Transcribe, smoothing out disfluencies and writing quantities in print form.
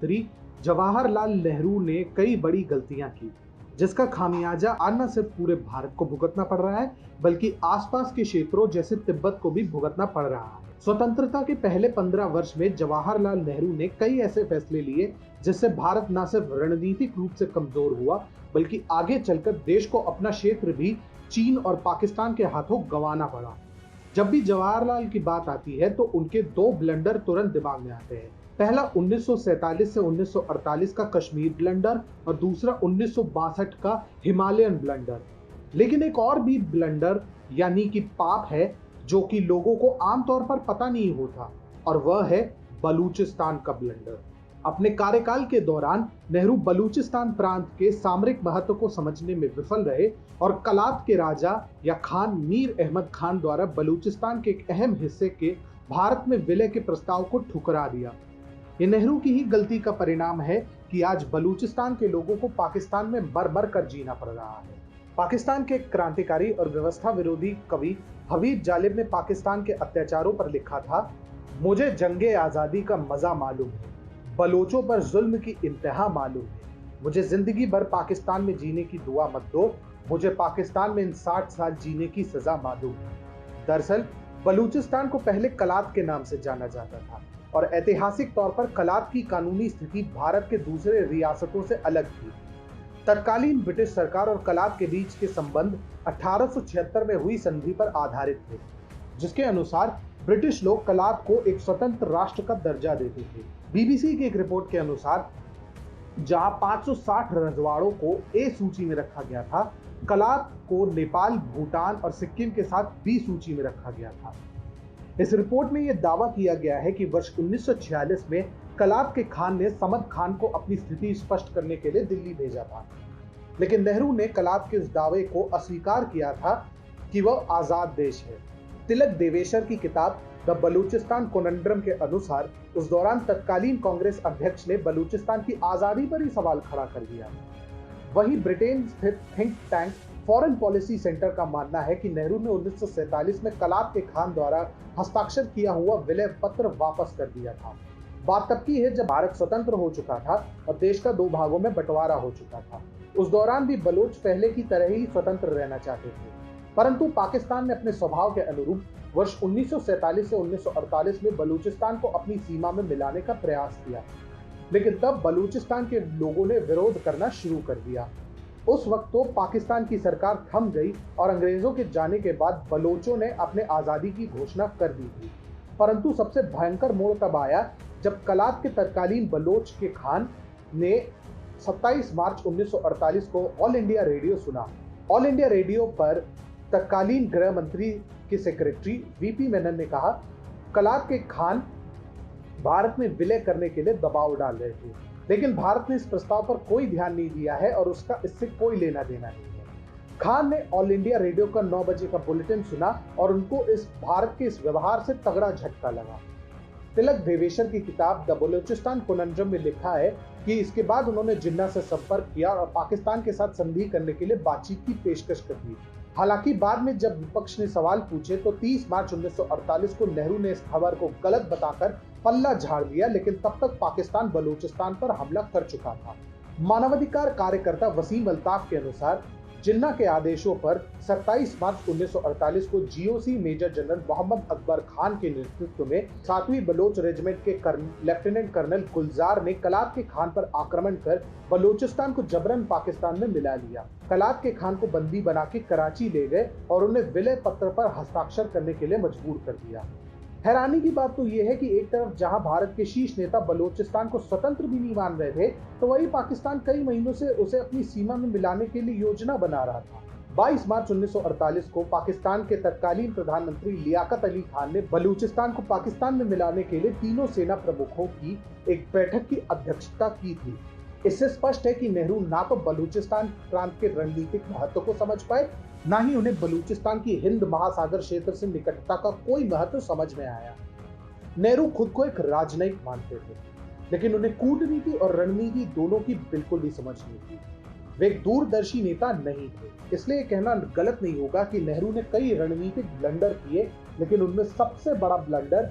प्रधानमंत्री जवाहरलाल नेहरू ने कई बड़ी गलतियां की, जिसका खामियाजा आज न सिर्फ पूरे भारत को भुगतना पड़ रहा है, बल्कि आसपास के क्षेत्रों जैसे तिब्बत को भी भुगतना पड़ रहा है। स्वतंत्रता के पहले 15 वर्ष में जवाहरलाल नेहरू ने कई ऐसे फैसले लिए जिससे भारत न सिर्फ रणनीतिक रूप से कमजोर हुआ, बल्कि आगे चलकर देश को अपना क्षेत्र भी चीन और पाकिस्तान के हाथों गंवाना पड़ा। जब भी जवाहरलाल की बात आती है तो उनके दो ब्लंडर तुरंत दिमाग में आते हैं। पहला 1947 से 1948 का कश्मीर ब्लंडर और दूसरा 1962 का हिमालयन ब्लंडर। लेकिन एक और भी ब्लंडर यानी कि पाप है जो कि लोगों को आमतौर पर पता नहीं होता, और वह है बलूचिस्तान का ब्लंडर। अपने कार्यकाल के दौरान नेहरू बलूचिस्तान प्रांत के सामरिक महत्व को समझने में विफल रहे और कलात के राजा या खान मीर अहमद खान द्वारा बलूचिस्तान के एक अहम हिस्से के भारत में विलय के प्रस्ताव को ठुकरा दिया। ये नेहरू की ही गलती का परिणाम है कि आज बलूचिस्तान के लोगों को पाकिस्तान में मर मर कर जीना पड़ रहा है। पाकिस्तान के क्रांतिकारी और व्यवस्था विरोधी कवि हबीब जालिब ने पाकिस्तान के अत्याचारों पर लिखा था, मुझे जंगे आजादी का मजा मालूम है, बलोचों पर जुल्म की इंतहा मालूम है, मुझे जिंदगी भर पाकिस्तान में जीने की दुआ मत दो, मुझे पाकिस्तान में इन 60 साल जीने की सजा मालूम है। दरअसल बलूचिस्तान को पहले कलात के नाम से जाना जाता था और ऐतिहासिक तौर पर कलात की कानूनी स्थिति भारत के दूसरे रियासतों से अलग थी। तत्कालीन ब्रिटिश सरकार और कलात के बीच के संबंध 1876 में हुई संधि पर आधारित थे, जिसके अनुसार ब्रिटिश लोग कलात को एक स्वतंत्र राष्ट्र का दर्जा देते थे। बीबीसी की एक रिपोर्ट के अनुसार जहां 560 रजवाड़ों को ए सूची में रखा गया था, कलात को नेपाल, भूटान और सिक्किम के साथ बी सूची में रखा गया था। इस रिपोर्ट में यह दावा किया गया है कि वर्ष 1946 में कलात के खान ने समद खान को अपनी स्थिति स्पष्ट करने के लिए दिल्ली भेजा था, लेकिन नेहरू ने कलात के इस दावे को अस्वीकार किया था कि वह आजाद देश है। तिलक देवेशर की किताब द बलूचिस्तान कोनंड्रम के अनुसार उस दौरान तत्कालीन कांग्रेस अध्यक्ष ने बलूचिस्तान की आजादी पर ही सवाल खड़ा कर दिया। वहीं ब्रिटेन स्थित think tank foreign policy centre का मानना है कि नेहरू ने 1947 में कलात के खान द्वारा हस्ताक्षर किया हुआ विलय पत्र वापस कर दिया था। बात तब की है जब भारत स्वतंत्र हो चुका था और देश का दो भागों में बंटवारा हो चुका था। उस दौरान भी बलोच पहले की तरह ही स्वतंत्र रहना चाहते थे, परंतु पाकिस्तान ने अपने स्वभाव के अनुरूप वर्ष 1947 से 1948 में बलूचिस्तान को अपनी सीमा में मिलाने का प्रयास किया, लेकिन तब बलूचिस्तान के लोगों ने विरोध करना शुरू कर दिया। उस वक्त तो पाकिस्तान की सरकार थम गई और अंग्रेजों के जाने के बाद बलोचों ने अपने आजादी की घोषणा कर दी थी। परंतु सबसे भयंकर मोड़ तब आया जब कलात के तत्कालीन बलोच के खान ने 27 मार्च 1948 को ऑल इंडिया रेडियो सुना। ऑल इंडिया रेडियो पर तत्कालीन गृह मंत्री के सेक्रेटरी वीपी मेनन ने कहा, कलात के खान भारत में विलय करने के लिए दबाव डाल रहे थे, लेकिन भारत ने इस प्रस्ताव पर कोई ध्यान नहीं दिया है और उसका इससे कोई लेना देना नहीं है। खान ने ऑल इंडिया रेडियो का 9 बजे का बुलेटिन सुना और उनको इस भारत के इस व्यवहार से तगड़ा झटका लगा। तिलक देवेशर की किताब द बलूचिस्तान कोनंड्रम में लिखा है कि इसके बाद उन्होंने जिन्ना से संपर्क किया और पाकिस्तान के साथ संधि करने के लिए बातचीत की पेशकश कर दी। हालांकि बाद में जब विपक्ष ने सवाल पूछे तो 30 मार्च 1948 को नेहरू ने इस खबर को गलत बताकर पल्ला झाड़ दिया, लेकिन तब तक पाकिस्तान बलूचिस्तान पर हमला कर चुका था। मानवाधिकार कार्यकर्ता वसीम अल्ताफ के अनुसार जिन्ना के आदेशों पर 27 मार्च 1948 को GOC major general Mohammad Akbar Khan के नेतृत्व में 7वीं बलोच रेजिमेंट के लेफ्टिनेंट कर्नल गुलजार ने कलात के खान पर आक्रमण कर बलूचिस्तान को जबरन पाकिस्तान में मिला लिया। कलात के खान को बंदी बना के कराची ले गए और उन्हें विलय पत्र पर हस्ताक्षर करने के लिए मजबूर कर दिया। हैरानी की बात तो यह है कि एक तरफ जहां भारत के शीर्ष नेता बलूचिस्तान को स्वतंत्र भी नहीं मान रहे थे, तो वही पाकिस्तान कई महीनों से उसे अपनी सीमा में मिलाने के लिए योजना बना रहा था। 22 मार्च 1948 को पाकिस्तान के तत्कालीन प्रधानमंत्री लियाकत अली खान ने बलूचिस्तान को पाकिस्तान में मिलाने के लिए तीनों सेना प्रमुखों की एक बैठक की अध्यक्षता की थी। इससे स्पष्ट है कि नेहरू ना तो बलूचिस्तान प्रांत के रणनीतिक महत्व को समझ पाए, ना ही उन्हें बलूचिस्तान की हिंद महासागर क्षेत्र से निकटता का कोई महत्व समझ में आया। नेहरू खुद को एक राजनयिक मानते थे, लेकिन उन्हें कूटनीति और रणनीति दोनों की बिल्कुल भी समझ नहीं थी। वे एक दूरदर्शी नेता नहीं थे, इसलिए कहना गलत नहीं होगा कि नेहरू ने कई रणनीतिक ब्लंडर किए, लेकिन उनमें सबसे बड़ा ब्लंडर